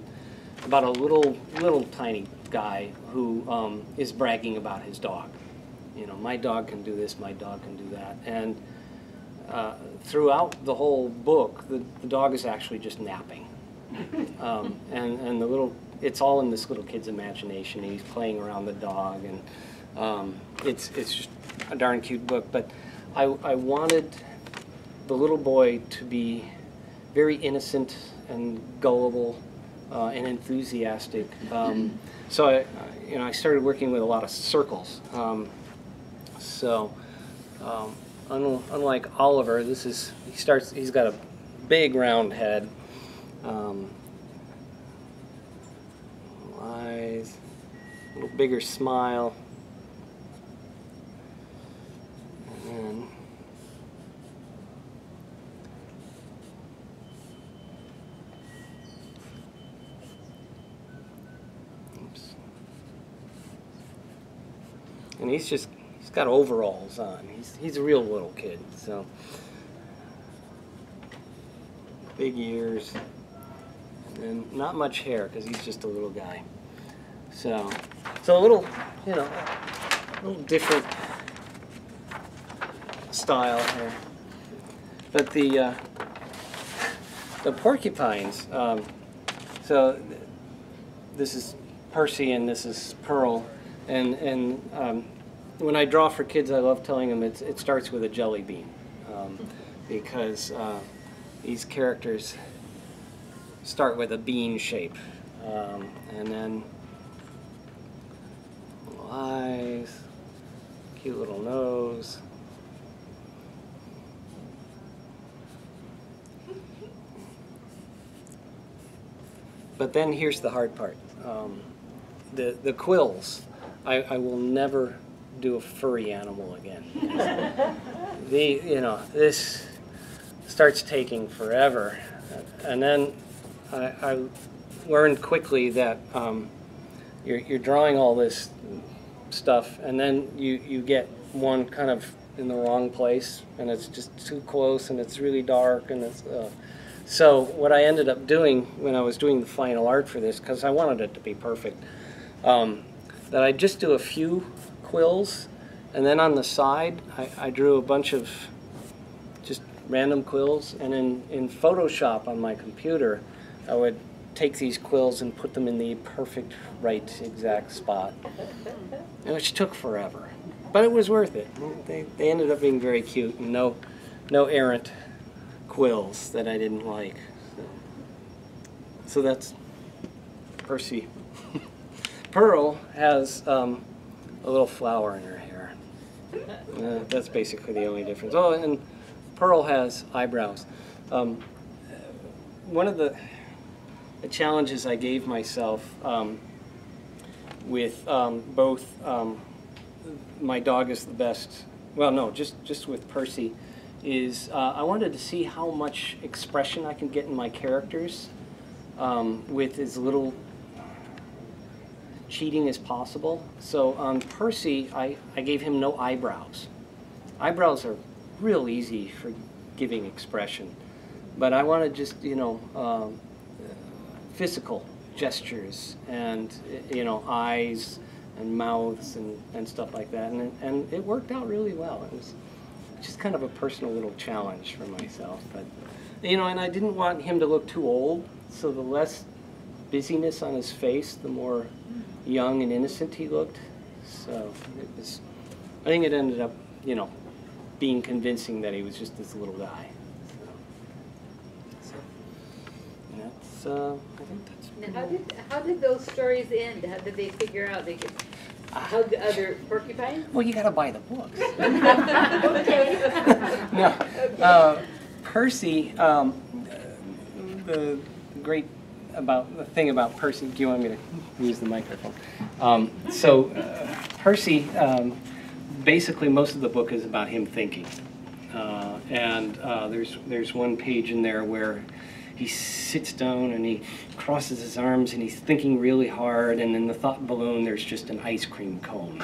about a little tiny guy who is bragging about his dog. You know, my dog can do this, my dog can do that. And throughout the whole book, the dog is actually just napping. And the little, it's all in this little kid's imagination. He's playing around the dog, and it's just a darn cute book. But I wanted the little boy to be very innocent and gullible and enthusiastic. So I started working with a lot of circles. Unlike Oliver, he's got a big round head. Eyes, a little bigger smile, and then oops. And he's got overalls on. He's a real little kid, so big ears. And not much hair because he's just a little guy. So a little, you know, a little different style here. But the porcupines. So this is Percy and this is Pearl, and when I draw for kids, I love telling them it starts with a jelly bean, because these characters start with a bean shape, and then little eyes, cute little nose. But then here's the hard part. The quills. I will never do a furry animal again. This starts taking forever, and then I learned quickly that you're drawing all this stuff, and then you get one kind of in the wrong place, and it's just too close, and it's really dark, and it's so what I ended up doing when I was doing the final art for this, because I wanted it to be perfect, that I just do a few quills, and then on the side I drew a bunch of just random quills, and in Photoshop on my computer I would take these quills and put them in the perfect, right, exact spot, which took forever, but it was worth it. They ended up being very cute, and no errant quills that I didn't like. So that's Percy. Pearl has a little flower in her hair. That's basically the only difference. Oh, and Pearl has eyebrows. One of the challenges I gave myself with both My Dog is the Best, well, no, just with Percy, is I wanted to see how much expression I can get in my characters with as little cheating as possible. So on Percy, I gave him no eyebrows. Eyebrows are real easy for giving expression, but I wanted just, physical gestures and, eyes and mouths and stuff like that, and it worked out really well. It was just kind of a personal little challenge for myself, but and I didn't want him to look too old, so the less busyness on his face, the more young and innocent he looked. So I think it ended up, being convincing that he was just this little guy. So and that's, I think that's. Now, how did those stories end? How did they figure out they could hug other porcupines? Well, you got to buy the books. Okay. No, Percy. The great the thing about Percy. Do you want me to use the microphone? Percy. Basically, most of the book is about him thinking, and there's one page in there where he sits down and he crosses his arms and he's thinking really hard, and in the thought balloon there's just an ice cream cone.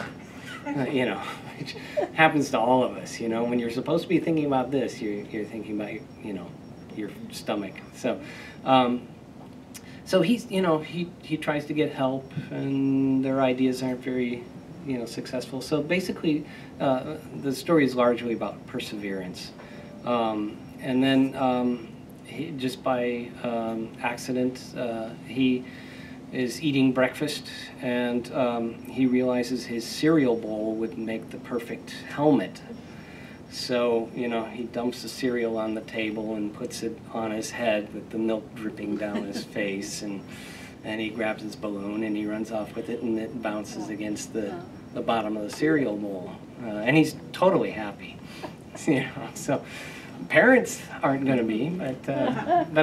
You know, which happens to all of us. You know, when you're supposed to be thinking about this, you're thinking about your stomach. So. So he's, he tries to get help, and their ideas aren't very, successful. So basically, the story is largely about perseverance. And then just by accident, he is eating breakfast, and he realizes his cereal bowl would make the perfect helmet. So, he dumps the cereal on the table and puts it on his head with the milk dripping down his face, and he grabs his balloon and he runs off with it, and it bounces against the bottom of the cereal bowl. And he's totally happy. So parents aren't going to be, but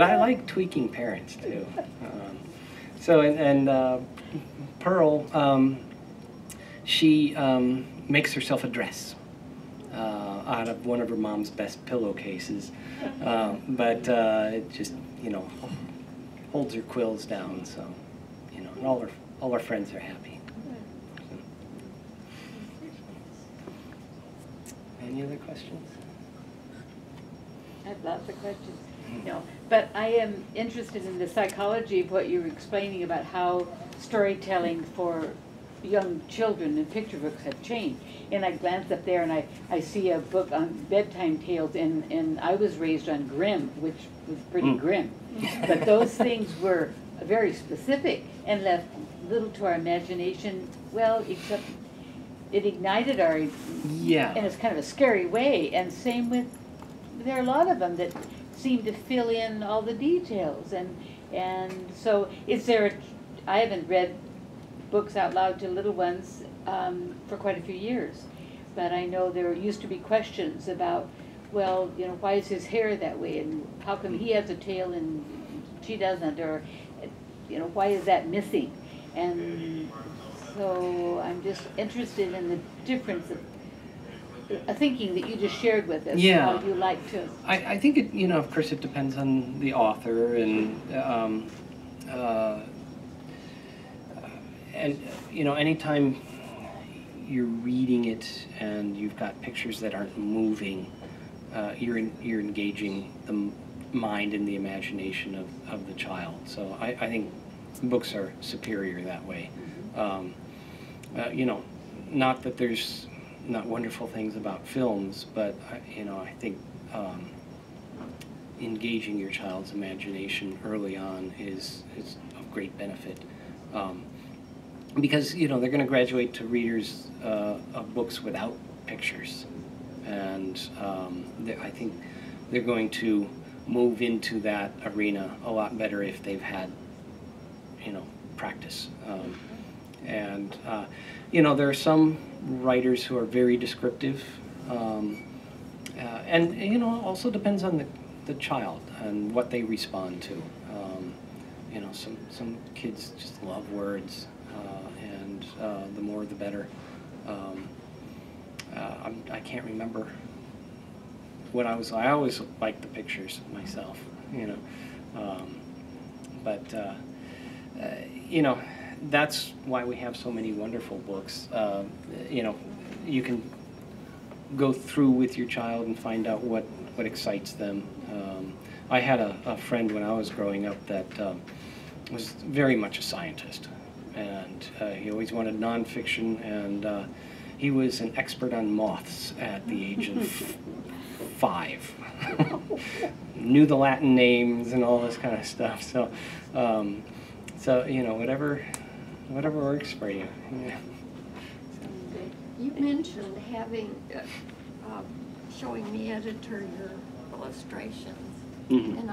I like tweaking parents too. Pearl, she makes herself a dress. Out of one of her mom's best pillowcases, but it just holds her quills down, so and all her friends are happy. Any other questions? I have lots of questions. No, but I am interested in the psychology of what you were explaining about how storytelling for young children and picture books have changed. And I glance up there and I see a book on bedtime tales, and I was raised on Grimm, which was pretty grim. But those things were very specific and left little to our imagination, well, except it ignited our, in a kind of a scary way. And same with, there are a lot of them that seem to fill in all the details. And so is there, I haven't read books out loud to little ones for quite a few years, but I know there used to be questions about, well, why is his hair that way, and how come he has a tail and she doesn't, or why is that missing? And so I'm just interested in the difference of thinking that you just shared with us. How you like to. I think it, of course, it depends on the author, and anytime you're reading it and you've got pictures that aren't moving, you're engaging the mind and the imagination of the child. So I think books are superior that way. Not that there's not wonderful things about films, but I think engaging your child's imagination early on is of great benefit. Because they're going to graduate to readers of books without pictures, and I think they're going to move into that arena a lot better if they've had practice. There are some writers who are very descriptive, and also depends on the child and what they respond to. Some kids just love words. And the more the better. I can't remember when I always liked the pictures myself, that's why we have so many wonderful books. You can go through with your child and find out what excites them. I had a friend when I was growing up that was very much a scientist. And he always wanted nonfiction, and he was an expert on moths at the age of 5. Knew the Latin names and all this kind of stuff. So, whatever works for you. You mentioned having showing me, editor, your illustrations. Mhm. And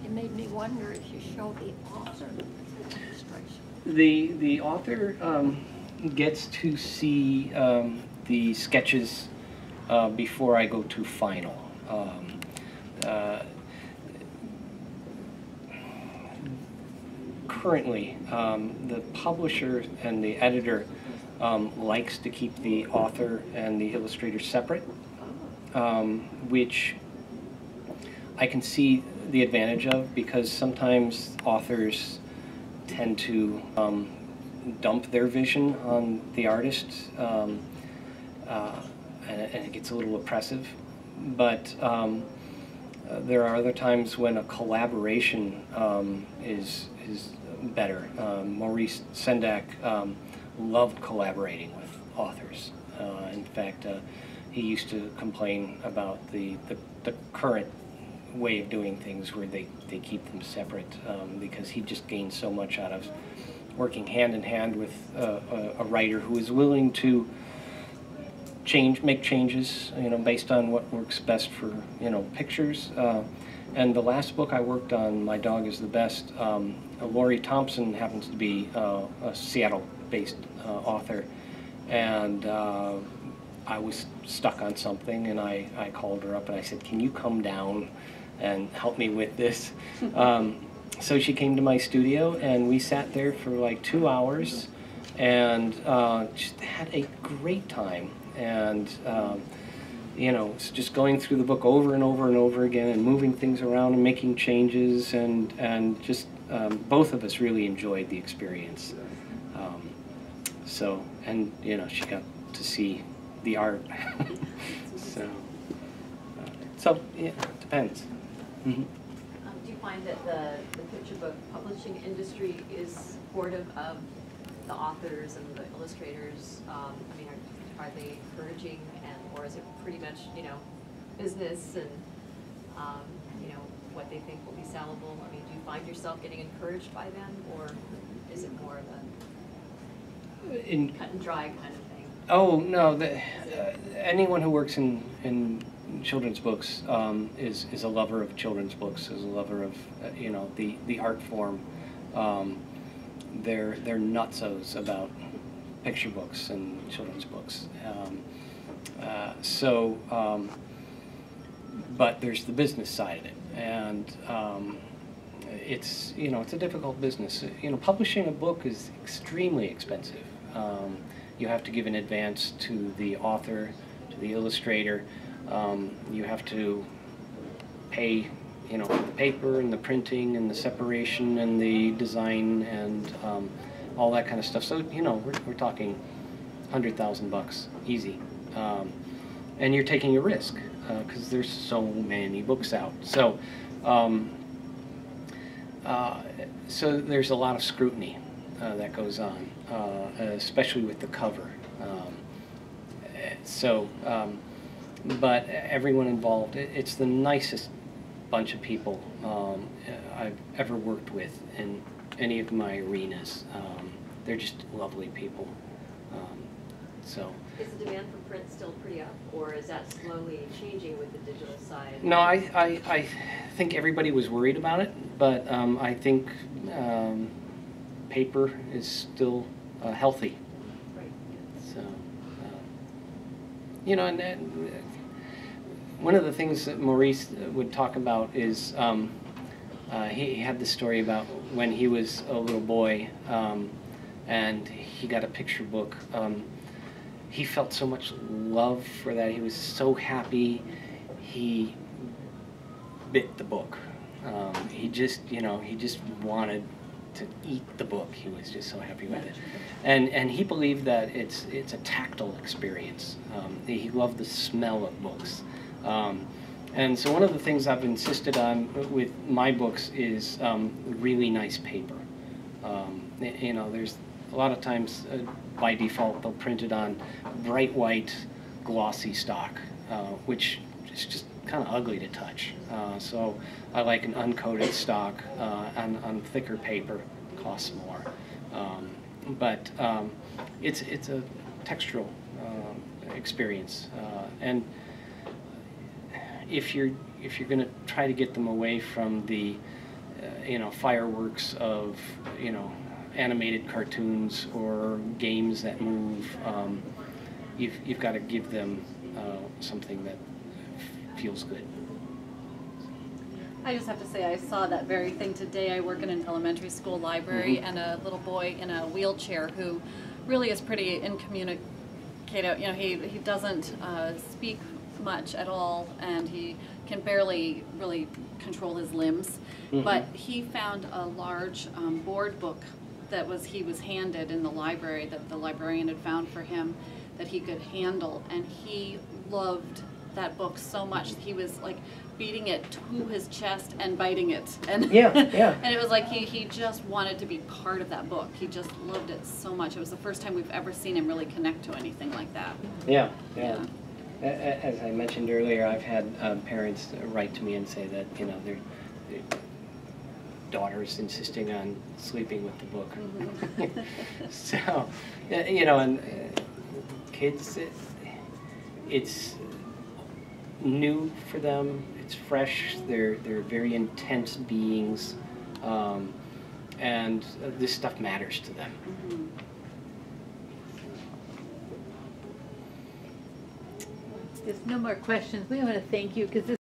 it made me wonder if you show the author illustration. The author gets to see the sketches before I go to final. Currently, the publisher and the editor likes to keep the author and the illustrator separate, which I can see the advantage of, because sometimes authors tend to dump their vision on the artist, and it gets a little oppressive. But there are other times when a collaboration is better. Maurice Sendak loved collaborating with authors. In fact, he used to complain about the current way of doing things, where they keep them separate, because he just gained so much out of working hand in hand with a writer who is willing to make changes, based on what works best for, pictures. And the last book I worked on, My Dog is the Best, Laurie Thompson happens to be a Seattle-based author, and I was stuck on something, and I called her up and I said, "Can you come down and help me with this?" So she came to my studio, and we sat there for like 2 hours, and just had a great time. And it's just going through the book over and over and over again, and moving things around and making changes, and just both of us really enjoyed the experience. And she got to see the art. So yeah, it depends. Mm-hmm. Do you find that the picture book publishing industry is supportive of the authors and the illustrators? Are they encouraging, or is it pretty much, business and, what they think will be sellable? Do you find yourself getting encouraged by them, or is it more of a cut and dry kind of thing? Oh, no. Anyone who works in children's books is a lover of children's books, is a lover of, the art form. They're nutsos about picture books and children's books. But there's the business side of it, and it's a difficult business. Publishing a book is extremely expensive. You have to give an advance to the author, to the illustrator. You have to pay, for the paper and the printing and the separation and the design and all that kind of stuff. So we're talking $100,000 easy, and you're taking a risk because there's so many books out. So so there's a lot of scrutiny that goes on, especially with the cover. But everyone involved, it's the nicest bunch of people I've ever worked with in any of my arenas. They're just lovely people. Is the demand for print still pretty up, or is that slowly changing with the digital side? No, I think everybody was worried about it, but I think paper is still healthy. Right. So, and one of the things that Maurice would talk about is he had this story about when he was a little boy and he got a picture book. He felt so much love for that. He was so happy. He bit the book. He just wanted to eat the book. He was just so happy with it, and he believed that it's a tactile experience. He loved the smell of books, and so one of the things I've insisted on with my books is really nice paper. There's a lot of times by default they'll print it on bright white glossy stock, which is just kind of ugly to touch. So I like an uncoated stock on thicker paper. Costs more, but it's a textural experience, and if you're going to try to get them away from the fireworks of animated cartoons or games that move, you've got to give them something that feels good. I just have to say, I saw that very thing today. I work in an elementary school library, Mm-hmm. and a little boy in a wheelchair who really is pretty incommunicative. He doesn't speak much at all, and he can barely really control his limbs. Mm-hmm. But he found a large board book that he was handed in the library that the librarian had found for him that he could handle, and he loved that book so much. He was like beating it to his chest and biting it, and Yeah. and it was like he just wanted to be part of that book. He just loved it so much. It was the first time we've ever seen him really connect to anything like that. Yeah. As I mentioned earlier, I've had parents write to me and say that their daughter's insisting on sleeping with the book. Mm-hmm. So, and kids, it's new for them. It's fresh. They're very intense beings, and this stuff matters to them. Mm-hmm. There's no more questions. We want to thank you because this